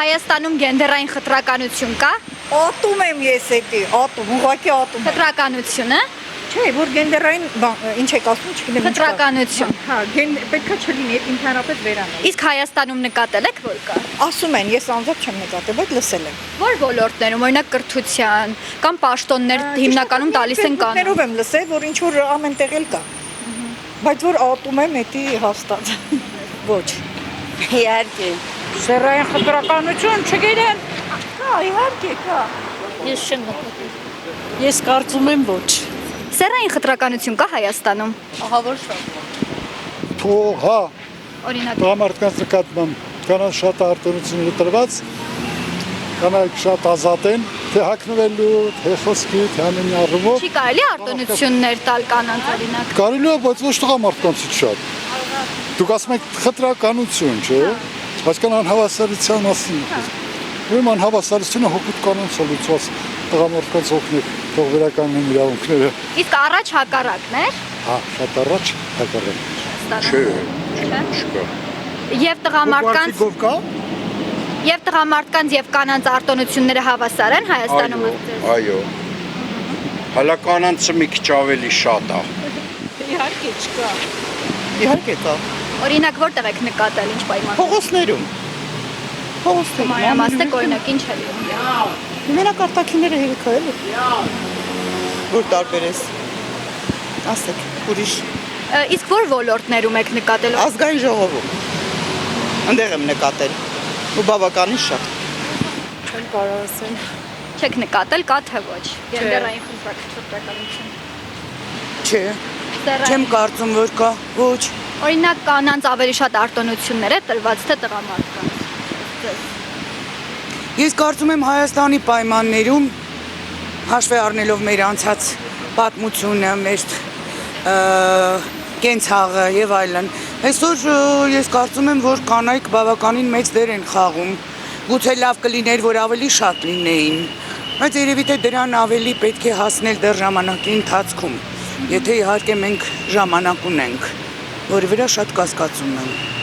Հայաստանում գենդերային խտրականություն կա։ Ատում եմ ես էդի, ատում, ուղղակի ատում։ Խտրականությունը, Չէ, որ գենդերային ինչ եք ասում, չգիտեմ։ խտրականություն։ Հա, պետքա չլինի, ընդհանրապես վերանալ։ Իսկ Հայաստանում նկատել եք, որ կա։ Ասում են, ես անձամբ չեմ նկատել, բայց լսել եմ։ Որ ոլորտներում, օրինակ կրթության կամ պաշտոններ հիմնականում տալիս են կանոն։ Ներով եմ լսել, որ ինչ որ ամեն տեղ էլ կա։ Բայց որ ատում եմ, էդի հաստատ։ Ոչ։ Իհարկե։ Սերային խտրականություն չգիտեմ։ Կա, իհարկե կա։ Ես չեմ նկատել։ Ես կարծում եմ ոչ։ Սերային խտրականություն կա Հայաստանում։ Ահա որ շատ։ Թող, հա, Օրինակ, տղամարդկանց նկատմամբ կանանց շատ արտոնություններ տրված, կանայք շատ ազատ են, թե հագնվելու, թե խոսքի, թե ամեն առումով։ չի կարելի արտոնություններ տալ կանանց օրինակ։ Կարելի է, բայց ոչ տղամարդկանցից շատ։ Դուք ասում եք խտրականություն, չէ՞։ Բայց կան անհավասարության մասին։ Ուրեմն անհավասարությունը հոգուտ կանոնց է լուծված տղամարդկանց օգնել, թող վերականգնեն իրավունքները։ Իսկ առաջ հակառակն էր։ Հա, շատ առաջ հակառակ։ Չկա։ Եվ տղամարդկանց Գով կա։ եւ տղամարդկանց եւ կանանց արտոնությունները հավասար են Հայաստանում։ Այո։ Հələ կանանցը մի քիչ ավելի շատ է։ Իհարկե չկա։ Իհարկե կա։ Օրինակ որտեղ եք նկատել ինչ պայմաններ։ Փողոցներում։ Փողոցներում։ Մանրամասնեք օրինակ ինչ է լինում։ Մենակ արտաքինները հերիքա էլի։ Որ տարբերես։ Ասեք, ուրիշ Իսկ որ ոլորտներում եք նկատել։ ազգային ժողովում։ Այնտեղ եմ նկատել։ Ու բավականին շատ։ Չեմ կարող ասել։ Չեք նկատել, կա թե ոչ։ Գենդերային խտրականություն։ Չէ, չեմ կարծում որ կա։ Ոչ։ Օրինակ կանանց ավելի շատ արտոնություններ է տրված թե տղամարդկանց։ Ես կարծում եմ Հայաստանի պայմաններում հաշվի առնելով մեր անցած պատմությունը, մեր կենցաղը եւ այլն, այսօր ես կարծում եմ, որ կանայք բավականին մեծ դեր են խաղում։ Գուցե լավ կլիներ, որ ավելի շատ լինեին, բայց երևի թե դրան ավելի պետք է հասնել դեռ ժամանակի ընթացքում, եթե իհարկե մենք ժամանակ ունենք, որի վրա շատ կասկածում եմ։